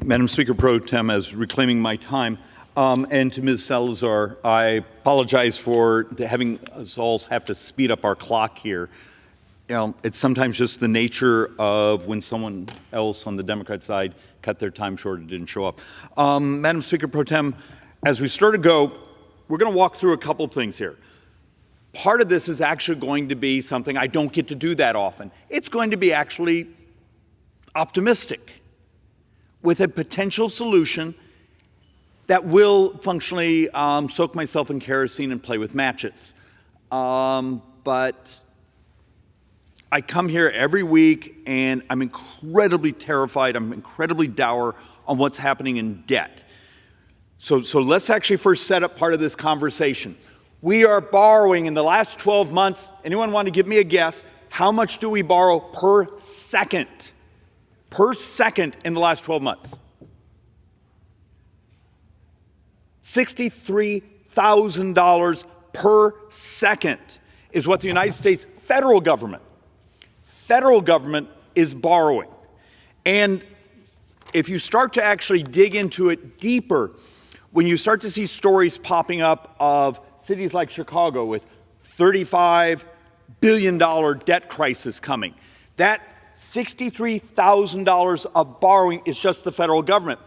Madam Speaker Pro Tem, as reclaiming my time, and to Ms. Salazar, I apologize for having us all have to speed up our clock here. It's sometimes just the nature of when someone else on the Democrat side cut their time short and didn't show up. Madam Speaker Pro Tem, as we start to go, we're going to walk through a couple things here. Part of this is actually going to be something I don't get to do that often. It's going to be actually optimistic with a potential solution that will functionally soak myself in kerosene and play with matches. But I come here every week and I'm incredibly terrified, I'm incredibly dour on what's happening in debt. So let's actually first set up part of this conversation. We are borrowing in the last 12 months, anyone want to give me a guess, how much do we borrow per second? Per second in the last 12 months? $63,000 per second is what the United States federal government is borrowing. And if you start to actually dig into it deeper, when you start to see stories popping up of cities like Chicago with $35 billion debt crisis coming, that $63,000 of borrowing is just the federal government.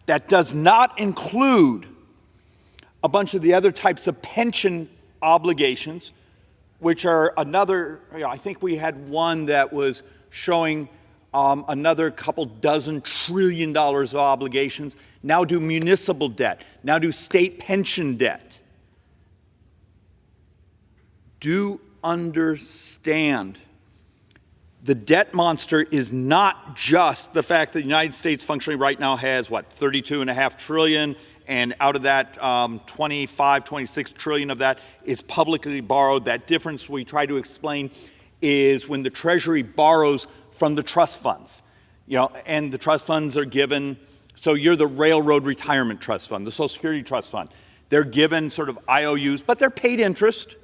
That does not include a bunch of the other types of pension obligations, which are another, I think we had one that was showing another couple dozen $1 trillion of obligations. Now do municipal debt, now do state pension debt. Do understand the debt monster is not just the fact that the United States functionally right now has, what, $32.5 trillion, and out of that, 26 trillion of that is publicly borrowed. That difference we try to explain is when the Treasury borrows from the trust funds, and the trust funds are given, so you're the Railroad Retirement Trust Fund, the Social Security Trust Fund. They're given sort of IOUs, but they're paid interest.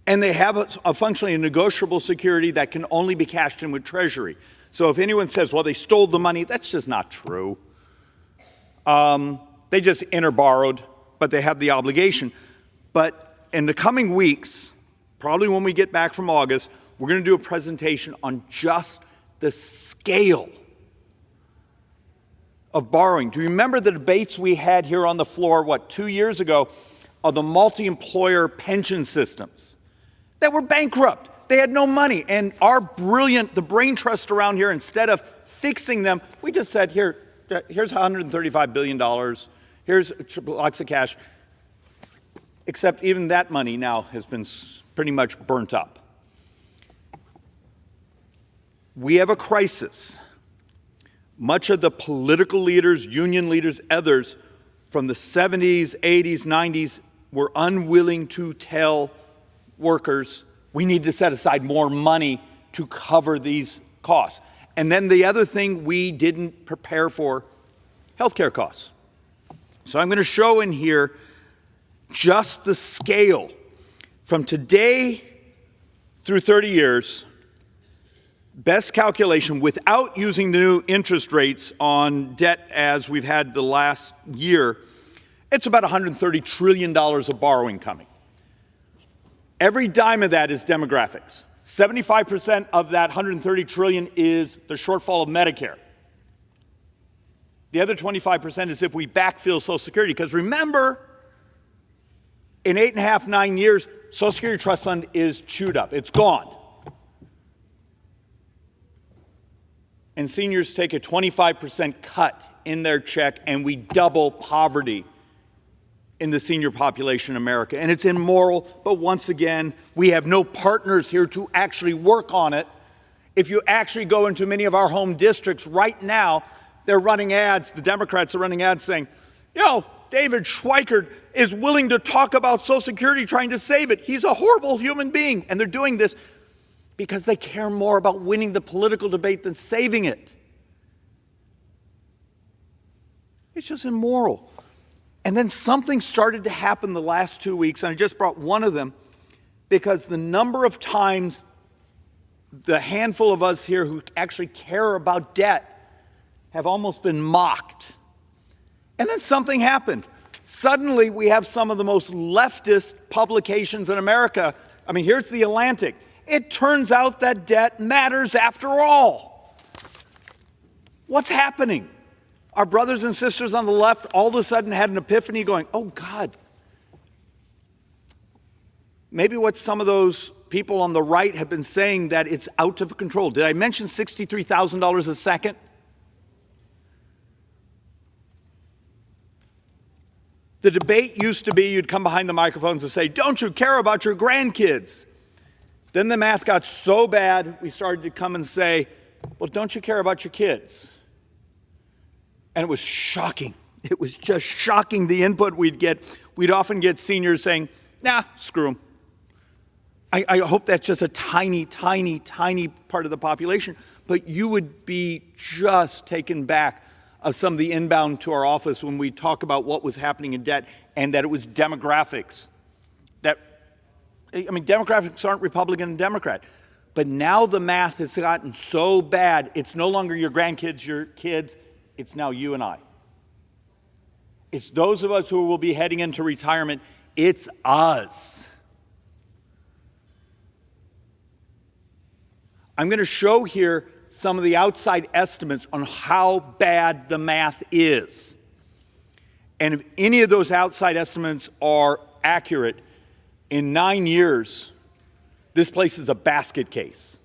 And they have a functionally a negotiable security that can only be cashed in with Treasury. So if anyone says, well, they stole the money, that's just not true. They just interborrowed, but they have the obligation. But in the coming weeks, probably when we get back from August, we're going to do a presentation on just the scale of borrowing. Do you remember the debates we had here on the floor, 2 years ago, of the multi-employer pension systems that were bankrupt? They had no money. And the brain trust around here, instead of fixing them, we just said, here's $135 billion. Here's lots of cash. Except even that money now has been pretty much burnt up. We have a crisis. Much of the political leaders, union leaders, others from the 70s, 80s, 90s were unwilling to tell workers, we need to set aside more money to cover these costs. And then the other thing we didn't prepare for, healthcare costs. So I'm going to show in here just the scale from today through 30 years, best calculation without using the new interest rates on debt as we've had the last year, it's about $130 trillion of borrowing coming. Every dime of that is demographics. 75% of that $130 trillion is the shortfall of Medicare. The other 25% is if we backfill Social Security. Because remember, in 8.5, 9 years, Social Security Trust Fund is chewed up. It's gone. And seniors take a 25% cut in their check, and we double poverty in the senior population in America. And it's immoral, but once again, we have no partners here to actually work on it. If you actually go into many of our home districts right now, they're running ads, the Democrats are running ads saying, David Schweikert is willing to talk about Social Security trying to save it. He's a horrible human being. And they're doing this because they care more about winning the political debate than saving it. It's just immoral. And then something started to happen the last 2 weeks, and I just brought one of them because the number of times the handful of us here who actually care about debt have almost been mocked. And then something happened. Suddenly, we have some of the most leftist publications in America. I mean, here's The Atlantic. It turns out that debt matters after all. What's happening? Our brothers and sisters on the left all of a sudden had an epiphany going, oh, God. Maybe what some of those people on the right have been saying, that it's out of control. Did I mention $63,000 a second? The debate used to be you'd come behind the microphones and say, don't you care about your grandkids? Then the math got so bad, we started to come and say, well, don't you care about your kids? And it was shocking. It was just shocking the input we'd get. We'd often get seniors saying, nah, screw them. I hope that's just a tiny, tiny, tiny part of the population. But you would be just taken back of some of the inbound to our office when we talk about what was happening in debt and that it was demographics. Demographics aren't Republican and Democrat. But now the math has gotten so bad, it's no longer your grandkids, your kids, it's now you and I. It's those of us who will be heading into retirement. It's us. I'm going to show here some of the outside estimates on how bad the math is. And if any of those outside estimates are accurate, in 9 years, this place is a basket case.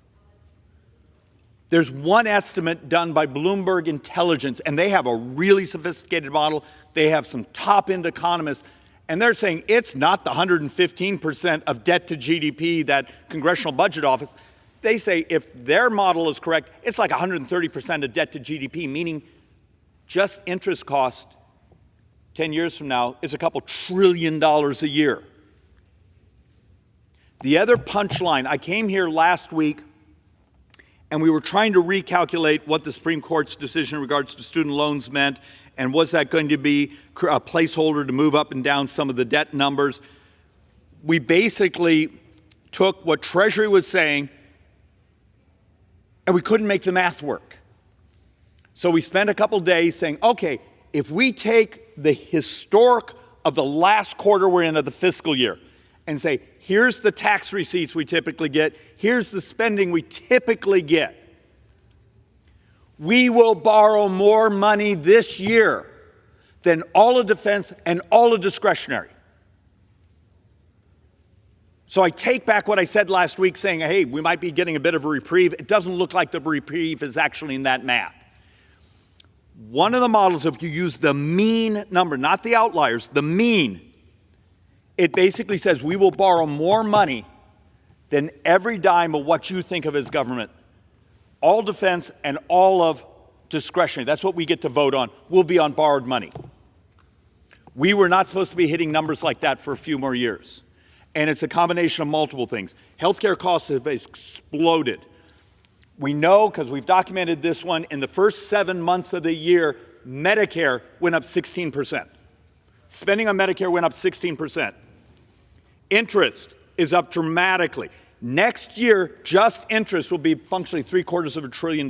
There's one estimate done by Bloomberg Intelligence, and they have a really sophisticated model. They have some top-end economists, and they're saying it's not the 115% of debt to GDP that Congressional Budget Office. They say if their model is correct, it's like 130% of debt to GDP, meaning just interest cost 10 years from now is a couple $1 trillion a year. The other punchline, I came here last week and we were trying to recalculate what the Supreme Court's decision in regards to student loans meant, and was that going to be a placeholder to move up and down some of the debt numbers. We basically took what Treasury was saying and we couldn't make the math work. So we spent a couple days saying, okay, if we take the historic of the last quarter we're in of the fiscal year and say, here's the tax receipts we typically get, here's the spending we typically get, we will borrow more money this year than all of defense and all of discretionary. So I take back what I said last week saying, hey, we might be getting a bit of a reprieve. It doesn't look like the reprieve is actually in that math. One of the models, if you use the mean number, not the outliers, the mean, it basically says we will borrow more money than every dime of what you think of as government. All defense and all of discretionary, that's what we get to vote on, will be on borrowed money. We were not supposed to be hitting numbers like that for a few more years. And it's a combination of multiple things. Healthcare costs have exploded. We know, because we've documented this one, in the first 7 months of the year, Medicare went up 16%. Spending on Medicare went up 16%. Interest is up dramatically. Next year, just interest will be functionally $750 billion.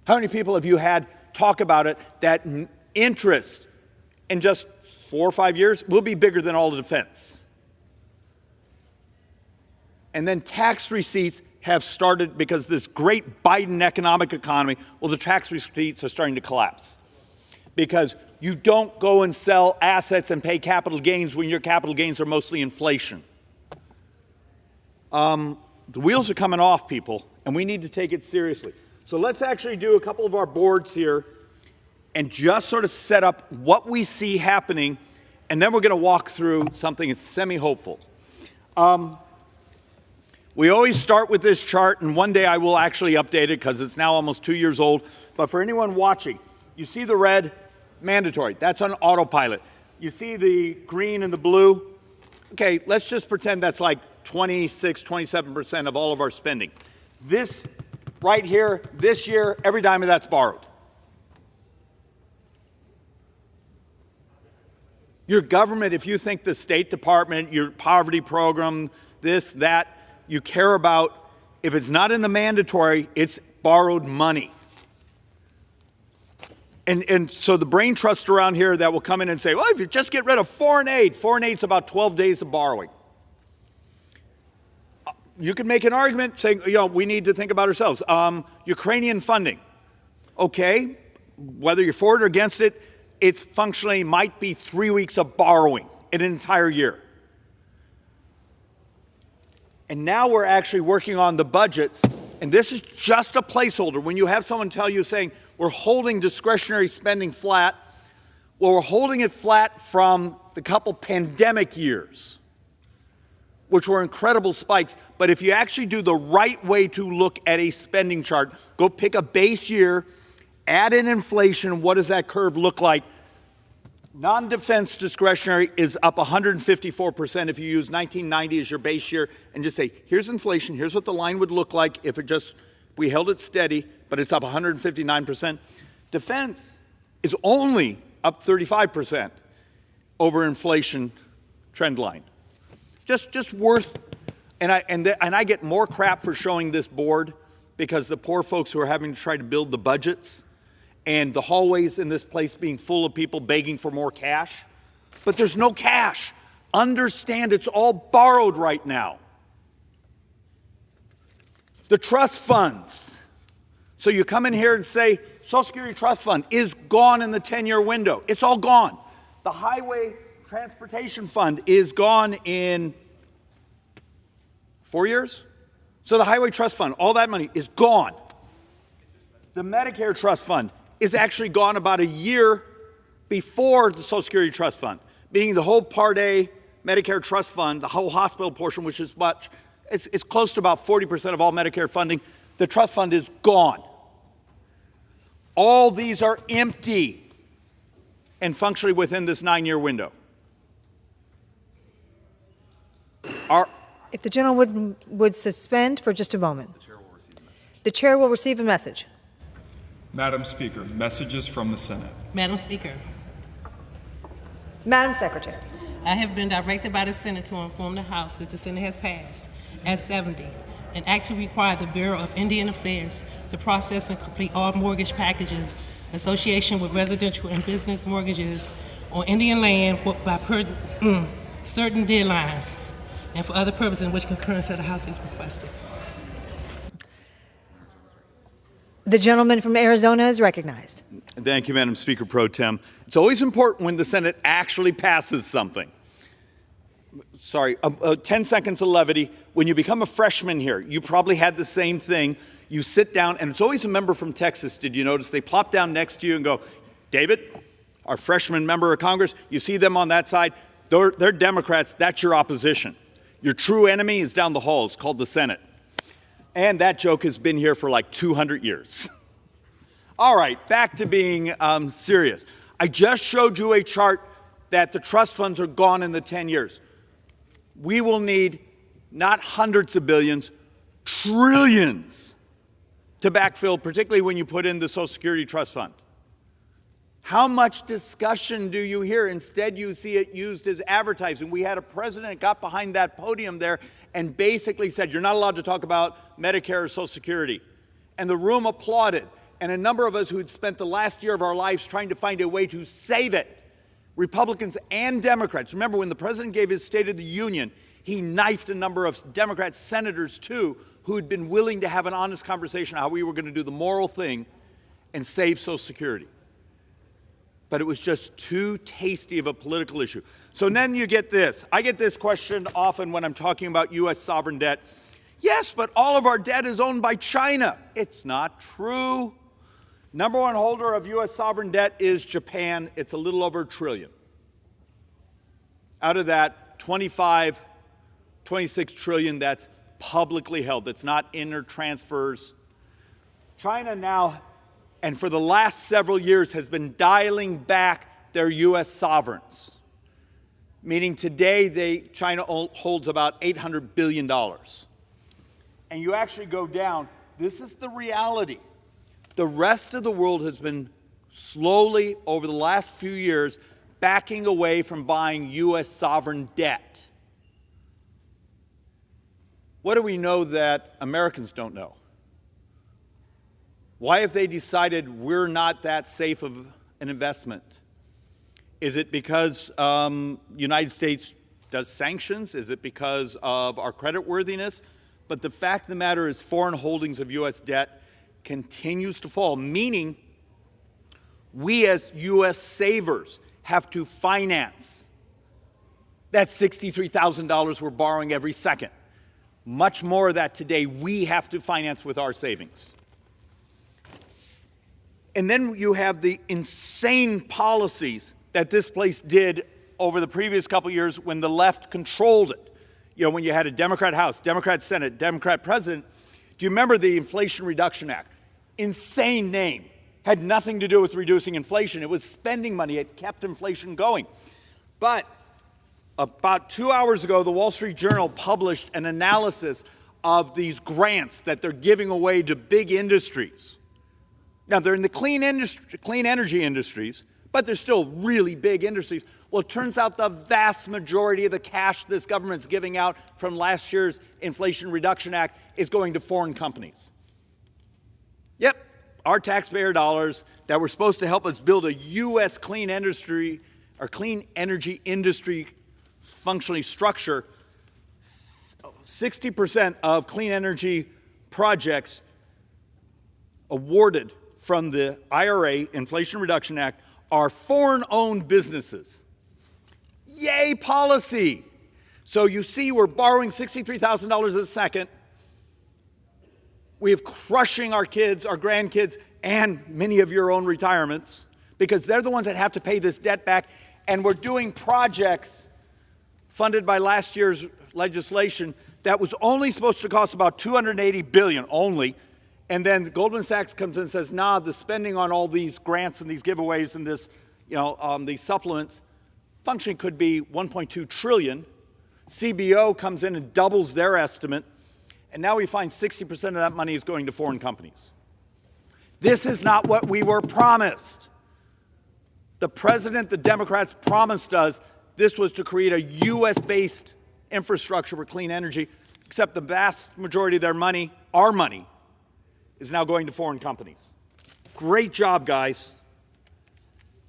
How many people have you had talk about it, that interest in just 4 or 5 years will be bigger than all the defense? And then tax receipts have started, because this great Biden economic economy, well, the tax receipts are starting to collapse. Because you don't go and sell assets and pay capital gains when your capital gains are mostly inflation. The wheels are coming off, people, and we need to take it seriously. So let's actually do a couple of our boards here and just sort of set up what we see happening, and then we're going to walk through something that's semi-hopeful. We always start with this chart, and one day I will actually update it because it's now almost 2 years old. But for anyone watching, you see the red, mandatory. That's on autopilot. You see the green and the blue? Okay, let's just pretend that's like 26, 27% of all of our spending. This right here, this year, every dime of that's borrowed. Your government, if you think the State Department, your poverty program, this, that, you care about, if it's not in the mandatory, it's borrowed money. And so the brain trust around here that will come in and say, well, if you just get rid of foreign aid is about 12 days of borrowing. You can make an argument saying, we need to think about ourselves. Ukrainian funding. Okay, whether you're for it or against it, it's functionally might be 3 weeks of borrowing in an entire year. And now we're actually working on the budgets, and this is just a placeholder. When you have someone tell you saying, we're holding discretionary spending flat, well, we're holding it flat from the couple pandemic years, which were incredible spikes. But if you actually do the right way to look at a spending chart, go pick a base year, add in inflation, what does that curve look like? Non-defense discretionary is up 154% if you use 1990 as your base year and just say, here's inflation, here's what the line would look like if we held it steady, but it's up 159%. Defense is only up 35% over inflation trend line. Just worth, and I get more crap for showing this board because the poor folks who are having to try to build the budgets and the hallways in this place being full of people begging for more cash. But there's no cash. Understand it's all borrowed right now. The trust funds. So you come in here and say, Social Security Trust Fund is gone in the 10-year window. It's all gone. The Highway Transportation Fund is gone in 4 years. So the Highway Trust Fund, all that money is gone. The Medicare Trust Fund is actually gone about a year before the Social Security Trust Fund, meaning the whole Part A Medicare Trust Fund, the whole hospital portion, which is it's close to about 40% of all Medicare funding. The trust fund is gone. All these are empty and functionally within this 9-year window. If the gentleman would suspend for just a moment. The chair will receive a message. Madam Speaker, messages from the Senate. Madam Speaker, Madam Secretary. I have been directed by the Senate to inform the House that the Senate has passed S-70, an act to require the Bureau of Indian Affairs to process and complete all mortgage packages in association with residential and business mortgages on Indian land by certain deadlines and for other purposes in which concurrence of the House is requested. The gentleman from Arizona is recognized. Thank you, Madam Speaker Pro Tem. It's always important when the Senate actually passes something. Sorry, 10 seconds of levity. When you become a freshman here, you probably had the same thing. You sit down, and it's always a member from Texas. Did you notice? They plop down next to you and go, David, our freshman member of Congress, you see them on that side. They're Democrats. That's your opposition. Your true enemy is down the hall. It's called the Senate. And that joke has been here for like 200 years. All right, back to being serious. I just showed you a chart that the trust funds are gone in the 10 years. We will need not hundreds of billions, trillions to backfill, particularly when you put in the Social Security Trust Fund. How much discussion do you hear? Instead, you see it used as advertising. We had a president that got behind that podium there and basically said, you're not allowed to talk about Medicare or Social Security. And the room applauded. And a number of us who had spent the last year of our lives trying to find a way to save it, Republicans and Democrats. Remember, when the president gave his State of the Union, he knifed a number of Democrat senators, too, who had been willing to have an honest conversation on how we were going to do the moral thing and save Social Security. But it was just too tasty of a political issue. So then you get this. I get this question often when I'm talking about U.S. sovereign debt. Yes, but all of our debt is owned by China. It's not true. Number one holder of U.S. sovereign debt is Japan. It's a little over $1 trillion. Out of that, 26 trillion that's publicly held. That's not inter transfers. China now, and for the last several years, has been dialing back their U.S. sovereigns, meaning today China holds about $800 billion. And you actually go down, this is the reality. The rest of the world has been slowly, over the last few years, backing away from buying U.S. sovereign debt. What do we know that Americans don't know? Why have they decided we're not that safe of an investment? Is it because United States does sanctions? Is it because of our creditworthiness? But the fact of the matter is foreign holdings of U.S. debt continues to fall, meaning we as U.S. savers have to finance that $63,000 we're borrowing every second. Much more of that today we have to finance with our savings. And then you have the insane policies that this place did over the previous couple years when the left controlled it. You know, when you had a Democrat House, Democrat Senate, Democrat President. Do you remember the Inflation Reduction Act? Insane name. Had nothing to do with reducing inflation. It was spending money. It kept inflation going. But about 2 hours ago, the Wall Street Journal published an analysis of these grants that they're giving away to big industries. Now, they're in the clean energy industries, but they're still really big industries. Well, it turns out the vast majority of the cash this government's giving out from last year's Inflation Reduction Act is going to foreign companies. Yep, our taxpayer dollars that were supposed to help us build a U.S. clean industry or clean energy industry functionally structure, 60% of clean energy projects awarded from the IRA, Inflation Reduction Act, are foreign-owned businesses. Yay, policy! So you see we're borrowing $63,000 a second. We have crushing our kids, our grandkids, and many of your own retirements because they're the ones that have to pay this debt back. And we're doing projects funded by last year's legislation that was only supposed to cost about $280 billion only. And then Goldman Sachs comes in and says, nah, the spending on all these grants and these giveaways and this, these supplements functioning could be $1.2 trillion. CBO comes in and doubles their estimate. And now we find 60% of that money is going to foreign companies. This is not what we were promised. The president, the Democrats promised us this was to create a U.S.-based infrastructure for clean energy, except the vast majority of their money, our money, is now going to foreign companies. Great job, guys.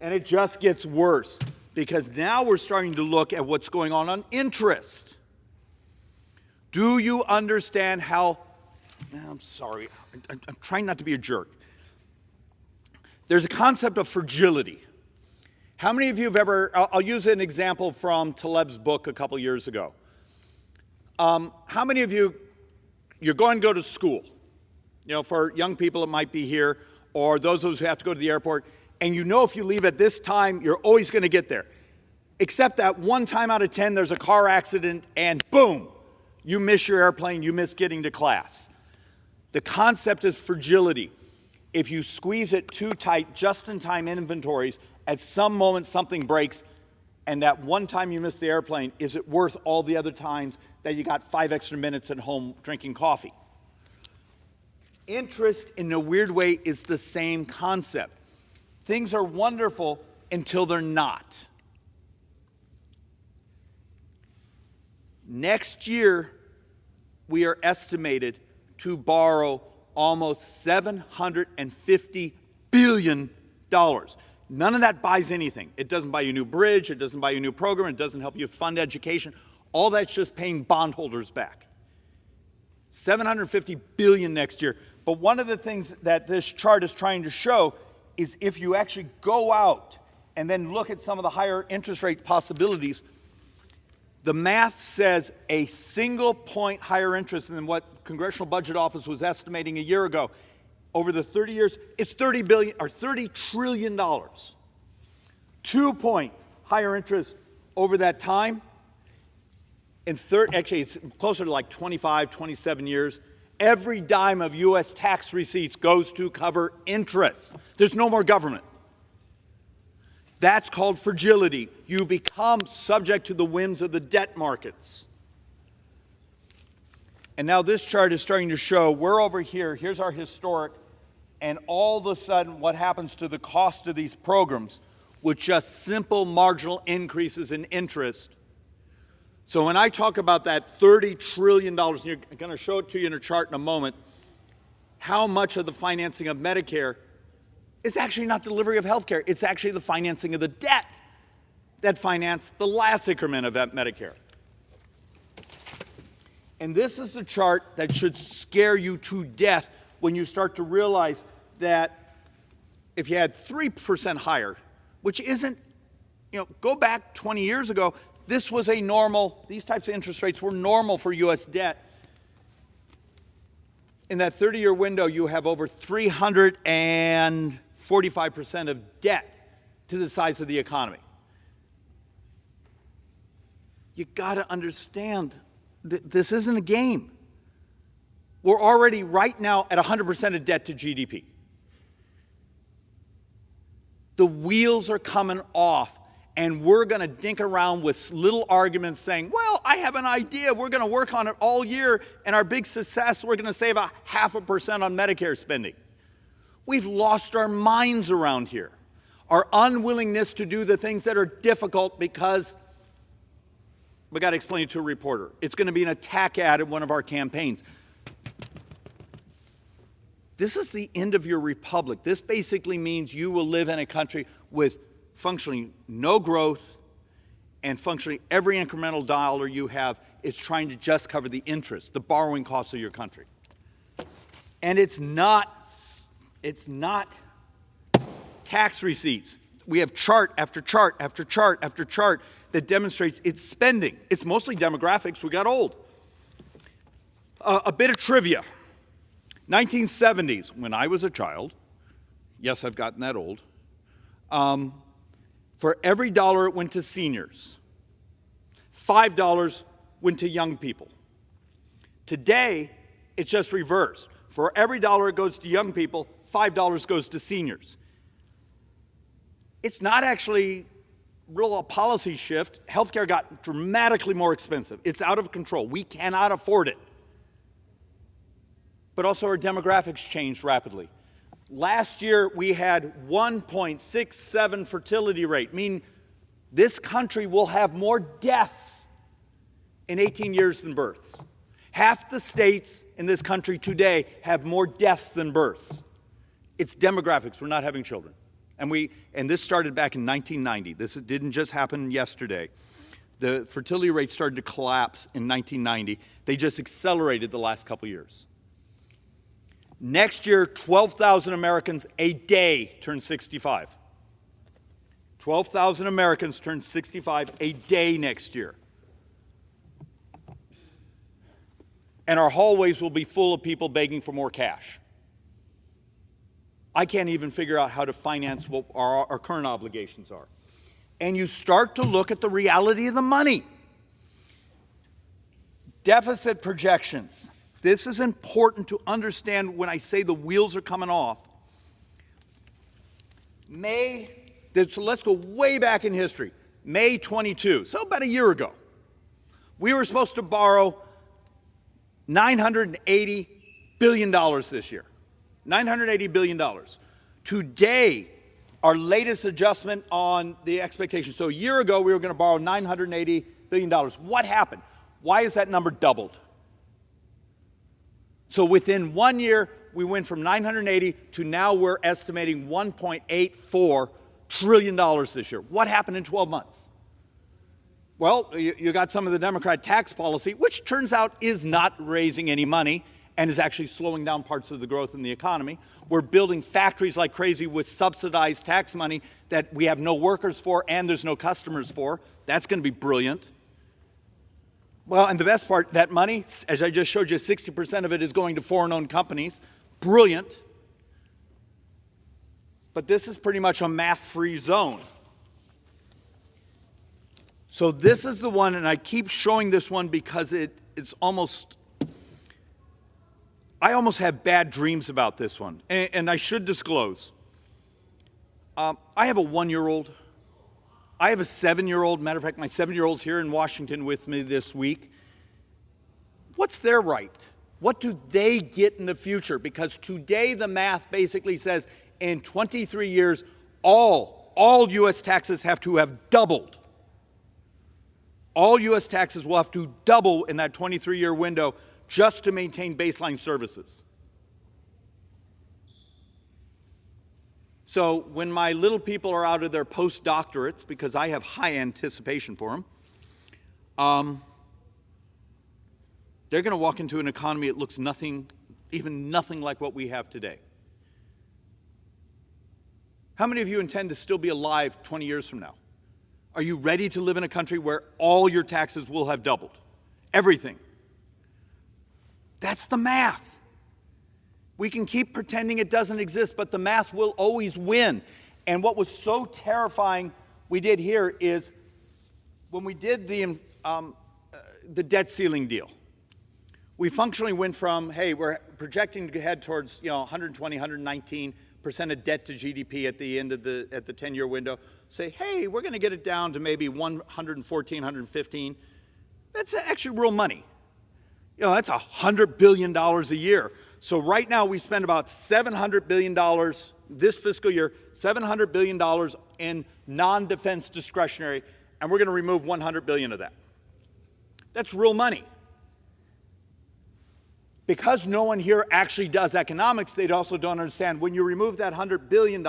And it just gets worse because now we're starting to look at what's going on interest. Do you understand how, I'm sorry, I'm trying not to be a jerk. There's a concept of fragility. How many of you have ever, I'll use an example from Taleb's book a couple years ago. How many of you, you're going to go to school? You know, for young people it might be here, or those of us who have to go to the airport, and you know if you leave at this time, you're always going to get there. Except that one time out of 10, there's a car accident, and boom, you miss your airplane, you miss getting to class. The concept is fragility. If you squeeze it too tight, just-in-time inventories, at some moment something breaks, and that one time you miss the airplane, is it worth all the other times that you got 5 extra minutes at home drinking coffee? Interest, in a weird way, is the same concept. Things are wonderful until they're not. Next year, we are estimated to borrow almost $750 billion. None of that buys anything. It doesn't buy you a new bridge. It doesn't buy you a new program. It doesn't help you fund education. All that's just paying bondholders back. $750 billion next year. But one of the things that this chart is trying to show is if you actually go out and then look at some of the higher interest rate possibilities, the math says a single point higher interest than what Congressional Budget Office was estimating a year ago. Over the 30 years, it's $30 trillion. 2 points higher interest over that time. Actually, it's closer to like 25, 27 years. Every dime of U.S. tax receipts goes to cover interest. There's no more government. That's called fragility. You become subject to the whims of the debt markets. And now this chart is starting to show we're over here. Here's our historic. And all of a sudden, what happens to the cost of these programs with just simple marginal increases in interest? So when I talk about that $30 trillion, and you're going to show it to you in a chart in a moment, how much of the financing of Medicare is actually not delivery of health care. It's actually the financing of the debt that financed the last increment of that Medicare. And this is the chart that should scare you to death when you start to realize that if you had 3% higher, which isn't, go back 20 years ago, this was a normal, these types of interest rates were normal for U.S. debt. In that 30-year window, you have over 345% of debt to the size of the economy. You got to understand this isn't a game. We're already right now at 100% of debt to GDP. The wheels are coming off, and we're going to dink around with little arguments saying, well, I have an idea. We're going to work on it all year, and our big success, we're going to save 0.5% on Medicare spending. We've lost our minds around here. Our unwillingness to do the things that are difficult because we got to explain it to a reporter. It's going to be an attack ad at one of our campaigns. This is the end of your republic. This basically means you will live in a country with functionally no growth, and functionally every incremental dollar you have is trying to just cover the interest, the borrowing costs of your country. And it's not tax receipts. We have chart after chart after chart after chart that demonstrates it's spending. It's mostly demographics. We got old. A bit of trivia. 1970s, when I was a child, yes, I've gotten that old, for every dollar it went to seniors, $5 went to young people. Today, it's just reversed. For every dollar it goes to young people, $5 goes to seniors. It's not actually real a policy shift. Healthcare got dramatically more expensive. It's out of control. We cannot afford it. But also our demographics changed rapidly. Last year, we had 1.67 fertility rate, meaning this country will have more deaths in 18 years than births. Half the states in this country today have more deaths than births. It's demographics. We're not having children. And this started back in 1990. This didn't just happen yesterday. The fertility rate started to collapse in 1990. They just accelerated the last couple years. Next year, 12,000 Americans a day turn 65. 12,000 Americans turn 65 a day next year. And our hallways will be full of people begging for more cash. I can't even figure out how to finance what our current obligations are. And you start to look at the reality of the money. Deficit projections. This is important to understand when I say the wheels are coming off. So let's go way back in history. May 22, so about a year ago. We were supposed to borrow $980 billion this year. $980 billion. Today, our latest adjustment on the expectation. So a year ago, we were going to borrow $980 billion. What happened? Why is that number doubled? So within 1 year, we went from 980 to now we're estimating $1.84 trillion this year. What happened in 12 months? Well, you got some of the Democrat tax policy, which turns out is not raising any money and is actually slowing down parts of the growth in the economy. We're building factories like crazy with subsidized tax money that we have no workers for and there's no customers for. That's going to be brilliant. Well, and the best part, that money, as I just showed you, 60% of it is going to foreign-owned companies. Brilliant. But this is pretty much a math-free zone. So this is the one, and I keep showing this one because it's almost, I almost have bad dreams about this one. And I should disclose. I have a 1-year-old. I have a 7-year-old. Matter of fact, my 7-year-old's here in Washington with me this week. What's their right? What do they get in the future? Because today the math basically says in 23 years, all U.S. taxes have to have doubled. All U.S. taxes will have to double in that 23-year window just to maintain baseline services. So when my little people are out of their postdoctorates, because I have high anticipation for them, they're going to walk into an economy that looks even nothing like what we have today. How many of you intend to still be alive 20 years from now? Are you ready to live in a country where all your taxes will have doubled? Everything. That's the math. We can keep pretending it doesn't exist, but the math will always win. And what was so terrifying we did here is when we did the debt ceiling deal, we functionally went from, hey, we're projecting to head towards 120, 119% of debt to GDP at the end of the 10-year window. Say, hey, we're going to get it down to maybe 114, 115. That's actually real money. That's $100 billion a year. So right now we spend about $700 billion this fiscal year, $700 billion in non-defense discretionary, and we're going to remove $100 billion of that. That's real money. Because no one here actually does economics, they also don't understand when you remove that $100 billion,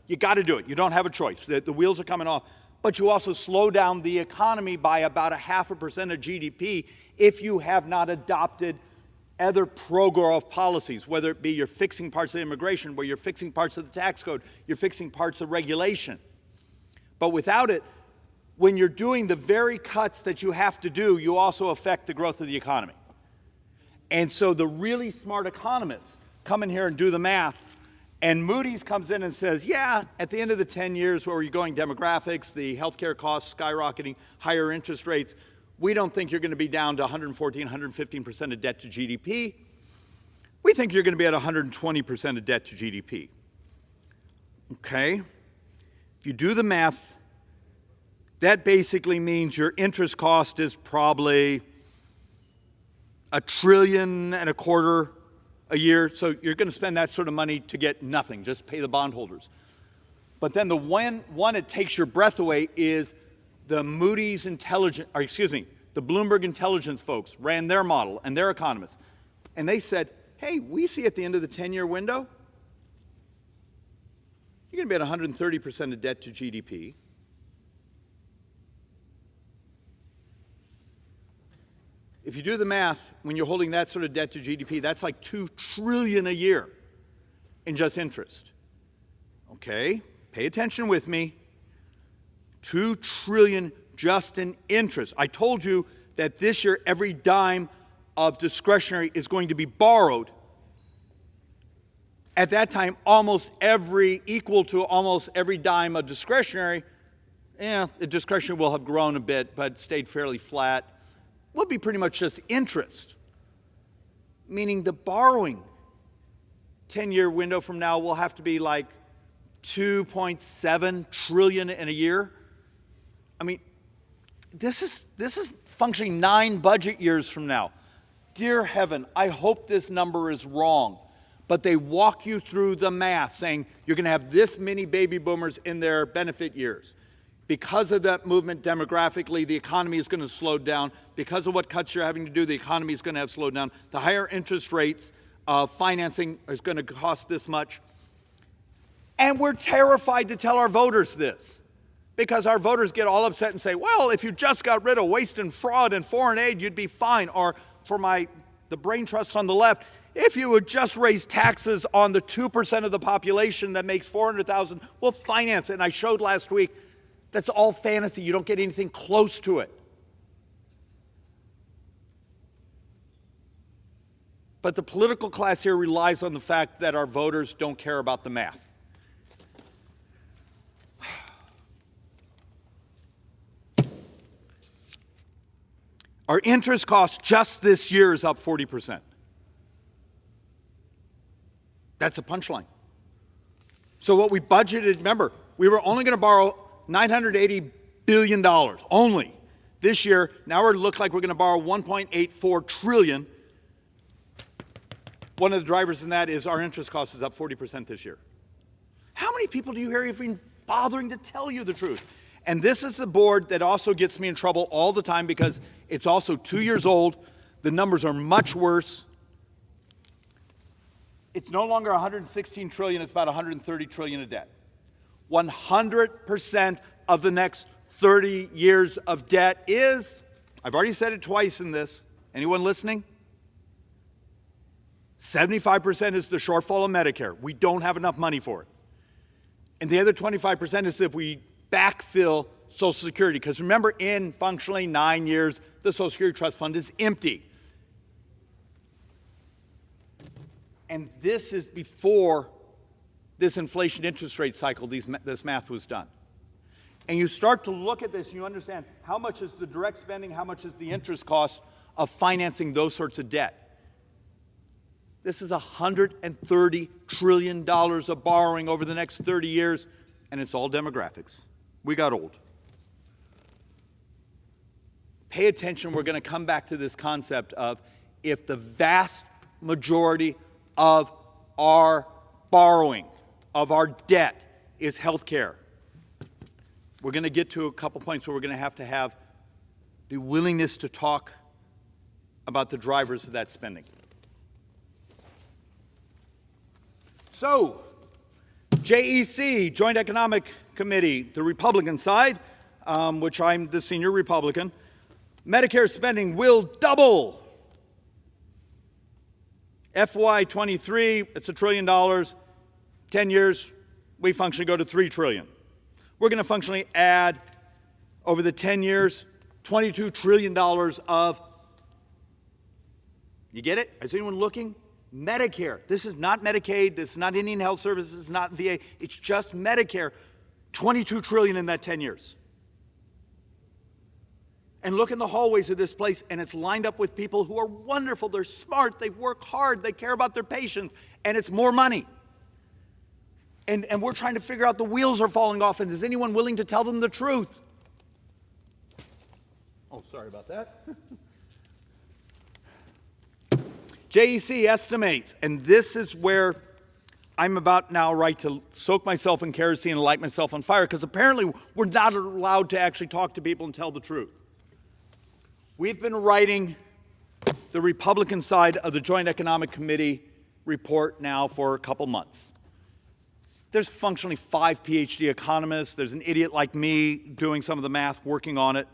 you got to do it. You don't have a choice. The wheels are coming off. But you also slow down the economy by about 0.5% of GDP if you have not adopted other pro-growth policies, whether it be you're fixing parts of immigration, where you're fixing parts of the tax code, you're fixing parts of regulation. But without it, when you're doing the very cuts that you have to do, you also affect the growth of the economy. And so the really smart economists come in here and do the math, and Moody's comes in and says, yeah, at the end of the 10 years where you're going demographics, the healthcare costs skyrocketing, higher interest rates, we don't think you're going to be down to 114, 115% of debt to GDP. We think you're going to be at 120% of debt to GDP. Okay? If you do the math, that basically means your interest cost is probably $1.25 trillion a year. So you're going to spend that sort of money to get nothing, just pay the bondholders. But then the one that takes your breath away is the Moody's the Bloomberg Intelligence folks ran their model and their economists. And they said, hey, we see at the end of the 10-year window, you're going to be at 130% of debt to GDP. If you do the math, when you're holding that sort of debt to GDP, that's like $2 trillion a year in just interest. Okay, pay attention with me. $2 trillion just in interest. I told you that this year every dime of discretionary is going to be borrowed. At that time, equal to almost every dime of discretionary, the discretionary will have grown a bit, but stayed fairly flat. Will be pretty much just interest, meaning the borrowing 10-year window from now will have to be like $2.7 trillion in a year. I mean, this is functioning 9 budget years from now. Dear heaven, I hope this number is wrong, but they walk you through the math saying you're going to have this many baby boomers in their benefit years. Because of that movement demographically, the economy is going to slow down. Because of what cuts you're having to do, the economy is going to have slowed down. The higher interest rates of financing is going to cost this much. And we're terrified to tell our voters this because our voters get all upset and say, well, if you just got rid of waste and fraud and foreign aid, you'd be fine. Or for the brain trust on the left, if you would just raise taxes on the 2% of the population that makes $400,000, we'll finance it. And I showed last week, that's all fantasy. You don't get anything close to it. But the political class here relies on the fact that our voters don't care about the math. Our interest cost just this year is up 40%. That's a punchline. So what we budgeted, remember, we were only going to borrow $980 billion only this year. Now we look like we're going to borrow $1.84 trillion. One of the drivers in that is our interest cost is up 40% this year. How many people do you hear even bothering to tell you the truth? And this is the board that also gets me in trouble all the time because it's also 2 years old. The numbers are much worse. It's no longer 116 trillion, it's about 130 trillion of debt. 100% of the next 30 years of debt is, I've already said it twice in this, anyone listening? 75% is the shortfall of Medicare. We don't have enough money for it. And the other 25% is if we backfill Social Security. Because remember, in functionally 9 years, the Social Security Trust Fund is empty. And this is before this inflation interest rate cycle, this math was done. And you start to look at this and you understand how much is the direct spending, how much is the interest cost of financing those sorts of debt. This is $130 trillion of borrowing over the next 30 years, and it's all demographics. We got old. Pay attention, we're going to come back to this concept of if the vast majority of our borrowing, of our debt, is health care, we're going to get to a couple points where we're going to have the willingness to talk about the drivers of that spending. So, JEC, Joint Economic Committee, the Republican side, which I'm the senior Republican, Medicare spending will double. FY23, it's $1 trillion. 10 years, we functionally go to $3 trillion. We're going to functionally add, over the 10 years, $22 trillion of, you get it? Is anyone looking? Medicare. This is not Medicaid. This is not Indian Health Service. This is not VA. It's just Medicare. $22 trillion in that 10 years. And look in the hallways of this place, and it's lined up with people who are wonderful. They're smart. They work hard. They care about their patients. And it's more money. And we're trying to figure out the wheels are falling off, and is anyone willing to tell them the truth? Oh, sorry about that. JEC estimates, and this is where I'm about now to soak myself in kerosene and light myself on fire, because apparently we're not allowed to actually talk to people and tell the truth. We've been writing the Republican side of the Joint Economic Committee report now for a couple months. There's functionally 5 PhD economists. There's an idiot like me doing some of the math, working on it.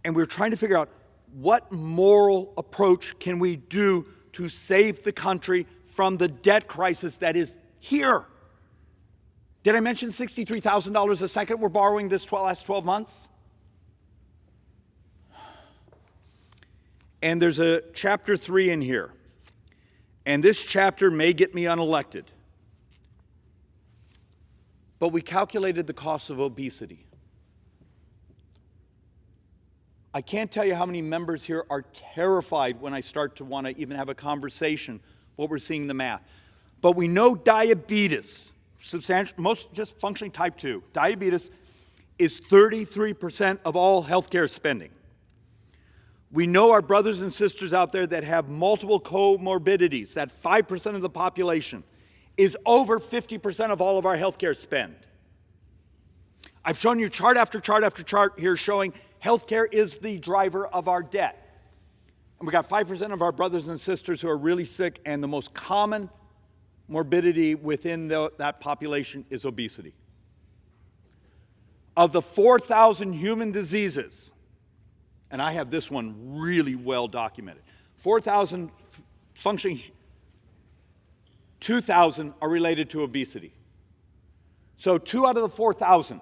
And we're trying to figure out what moral approach can we do to save the country from the debt crisis that is here. Did I mention $63,000 a second we're borrowing this last 12 months? And there's a chapter 3 in here. And this chapter may get me unelected. But we calculated the cost of obesity. I can't tell you how many members here are terrified when I start to want to even have a conversation what we're seeing in the math. But we know diabetes, most just functioning type 2, diabetes is 33% of all healthcare spending. We know our brothers and sisters out there that have multiple comorbidities, that 5% of the population is over 50% of all of our healthcare spend. I've shown you chart after chart after chart here showing healthcare is the driver of our debt. And we got 5% of our brothers and sisters who are really sick, and the most common morbidity within that population is obesity. Of the 4,000 human diseases, and I have this one really well documented, 4,000 functioning, 2,000 are related to obesity. So 2 out of the 4,000.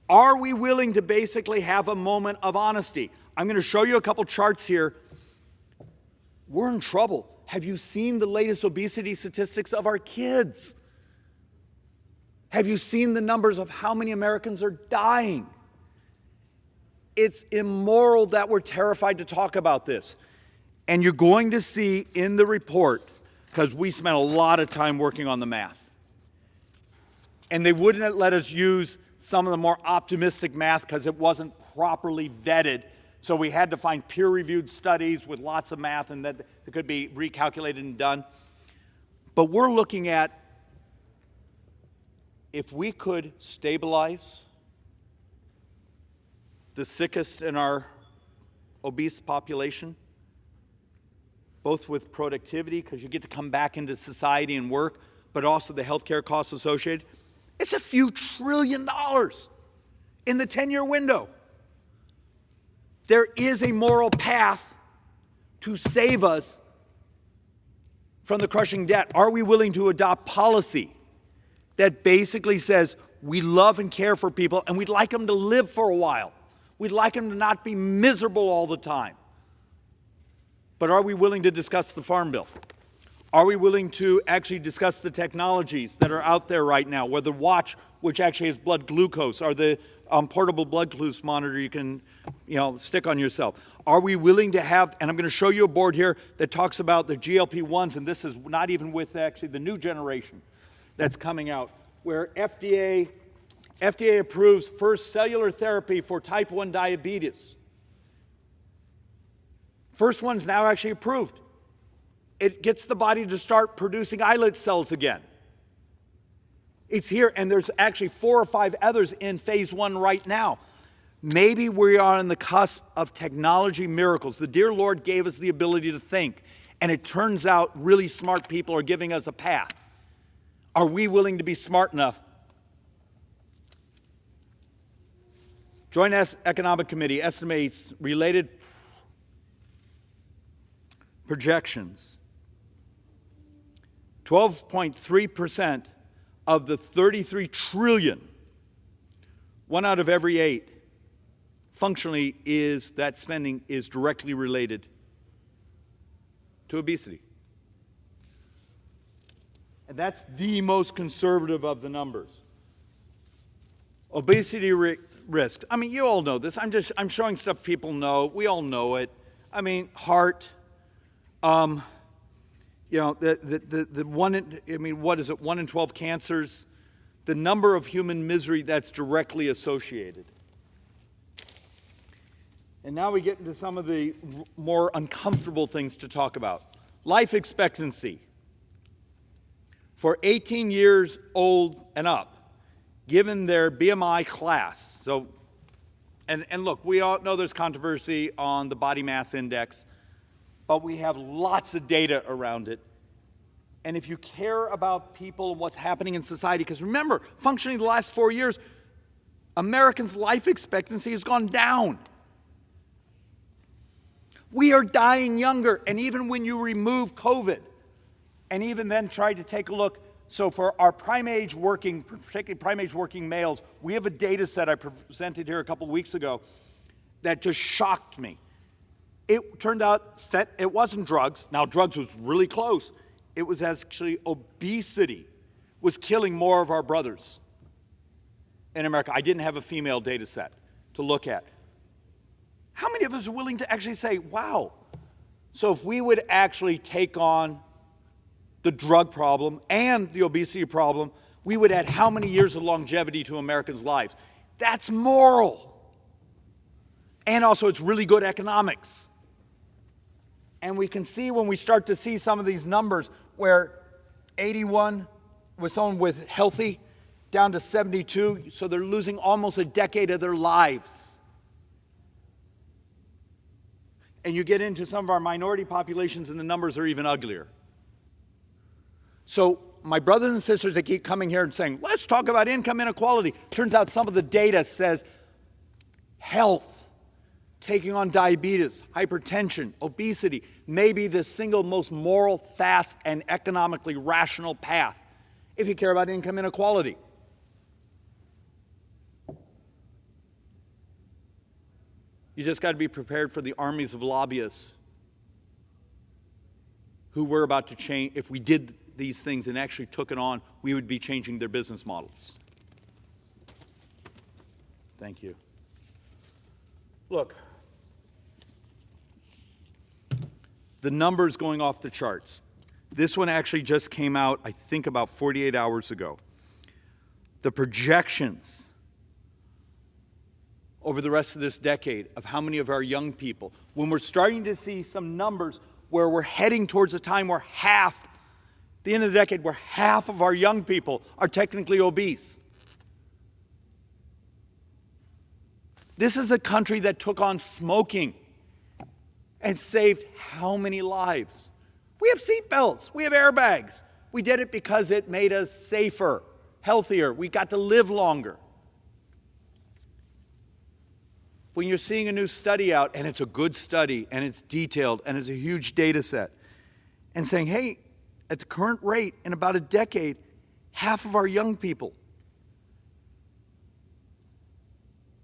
Are we willing to basically have a moment of honesty? I'm going to show you a couple charts here. We're in trouble. Have you seen the latest obesity statistics of our kids? Have you seen the numbers of how many Americans are dying? It's immoral that we're terrified to talk about this. And you're going to see in the report, because we spent a lot of time working on the math, and they wouldn't let us use some of the more optimistic math because it wasn't properly vetted. So we had to find peer-reviewed studies with lots of math and that could be recalculated and done. But we're looking at if we could stabilize the sickest in our obese population, both with productivity, because you get to come back into society and work, but also the healthcare costs associated. It's a few $1 trillion in the 10-year window. There is a moral path to save us from the crushing debt. Are we willing to adopt policy that basically says we love and care for people and we'd like them to live for a while? We'd like them to not be miserable all the time. But are we willing to discuss the Farm Bill? Are we willing to actually discuss the technologies that are out there right now, where the watch, which actually has blood glucose, or the portable blood glucose monitor you can stick on yourself? Are we willing to have, and I'm going to show you a board here that talks about the GLP-1s, and this is not even with actually the new generation that's coming out, where FDA approves first cellular therapy for type 1 diabetes. First one's now actually approved. It gets the body to start producing islet cells again. It's here, and there's actually 4 or 5 others in phase 1 right now. Maybe we are on the cusp of technology miracles. The dear Lord gave us the ability to think, and it turns out really smart people are giving us a path. Are we willing to be smart enough? Joint Economic Committee estimates related projections. 12.3% of the 33 trillion, 1 out of every 8, functionally that spending is directly related to obesity. And that's the most conservative of the numbers. Obesity risk. I mean, you all know this. I'm showing stuff people know. We all know it. I mean, heart. The one in, what is it? 1 in 12 cancers. The number of human misery that's directly associated. And now we get into some of the more uncomfortable things to talk about. Life expectancy. For 18 years old and up, given their BMI class. So, and look, we all know there's controversy on the body mass index, but we have lots of data around it. And if you care about people and what's happening in society, because remember, functionally the last 4 years, Americans' life expectancy has gone down. We are dying younger, and even when you remove COVID, and even then try to take a look, so for our particularly prime age working males, we have a data set I presented here a couple weeks ago that just shocked me. It turned out that it wasn't drugs. Now, drugs was really close. It was actually obesity was killing more of our brothers in America. I didn't have a female data set to look at. How many of us are willing to actually say, wow, so if we would actually take on the drug problem and the obesity problem, we would add how many years of longevity to Americans' lives? That's moral. And also, it's really good economics. And we can see when we start to see some of these numbers where 81 was someone with healthy down to 72, so they're losing almost a decade of their lives. And you get into some of our minority populations and the numbers are even uglier. So my brothers and sisters that keep coming here and saying, let's talk about income inequality. Turns out some of the data says health, taking on diabetes, hypertension, obesity, may be the single most moral, fast, and economically rational path if you care about income inequality. You just got to be prepared for the armies of lobbyists who we're about to change. If we did these things and actually took it on, we would be changing their business models. Thank you. Look, the numbers going off the charts. This one actually just came out, I think, about 48 hours ago. The projections over the rest of this decade of how many of our young people, when we're starting to see some numbers where we're heading towards a time where the end of the decade, where half of our young people are technically obese. This is a country that took on smoking and saved how many lives? We have seat belts. We have airbags. We did it because it made us safer, healthier. We got to live longer. When you're seeing a new study out, and it's a good study, and it's detailed, and it's a huge data set, and saying, hey, at the current rate, in about a decade, half of our young people,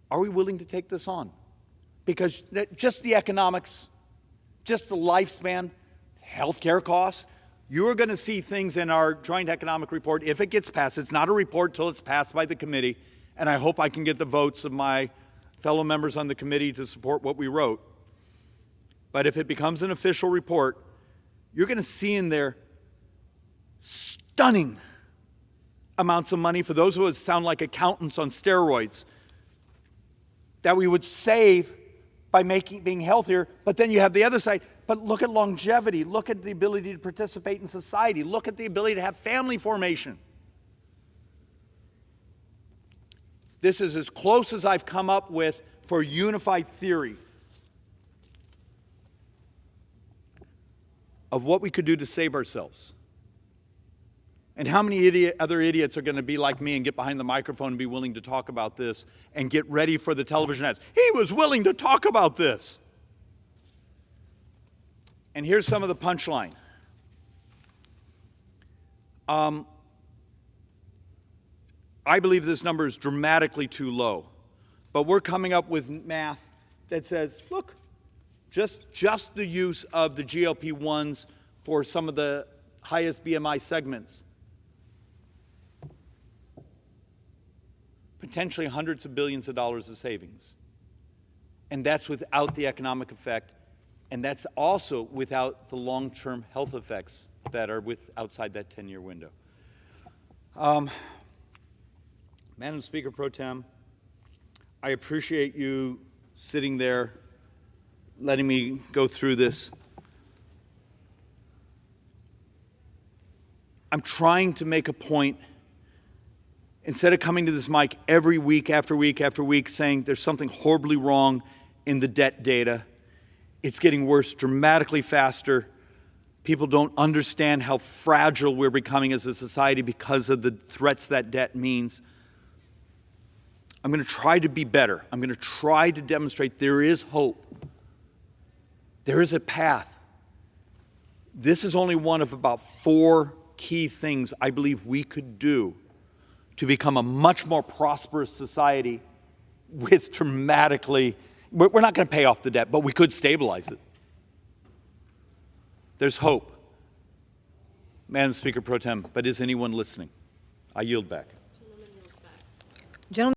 are we willing to take this on? Because just the economics, just the lifespan, healthcare costs, you're going to see things in our joint economic report, if it gets passed. It's not a report till it's passed by the committee, and I hope I can get the votes of my fellow members on the committee to support what we wrote. But if it becomes an official report, you're going to see in there stunning amounts of money for those of us who sound like accountants on steroids that we would save by being healthier. But then you have the other side. But look at longevity. Look at the ability to participate in society. Look at the ability to have family formation. This is as close as I've come up with for unified theory of what we could do to save ourselves. And how many other idiots are going to be like me and get behind the microphone and be willing to talk about this and get ready for the television ads? He was willing to talk about this. And here's some of the punchline. I believe this number is dramatically too low. But we're coming up with math that says, look, just the use of the GLP-1s for some of the highest BMI segments, potentially hundreds of billions of dollars of savings. And that's without the economic effect, and that's also without the long-term health effects that are outside that 10-year window. Madam Speaker Pro Tem, I appreciate you sitting there, letting me go through this. I'm trying to make a point, instead of coming to this mic every week after week after week saying there's something horribly wrong in the debt data. It's getting worse dramatically faster. People don't understand how fragile we're becoming as a society because of the threats that debt means. I'm going to try to be better. I'm going to try to demonstrate there is hope. There is a path. This is only one of about 4 key things I believe we could do to become a much more prosperous society with dramatically, we're not going to pay off the debt, but we could stabilize it. There's hope. Madam Speaker Pro Tem, but is anyone listening? I yield back. Gentleman.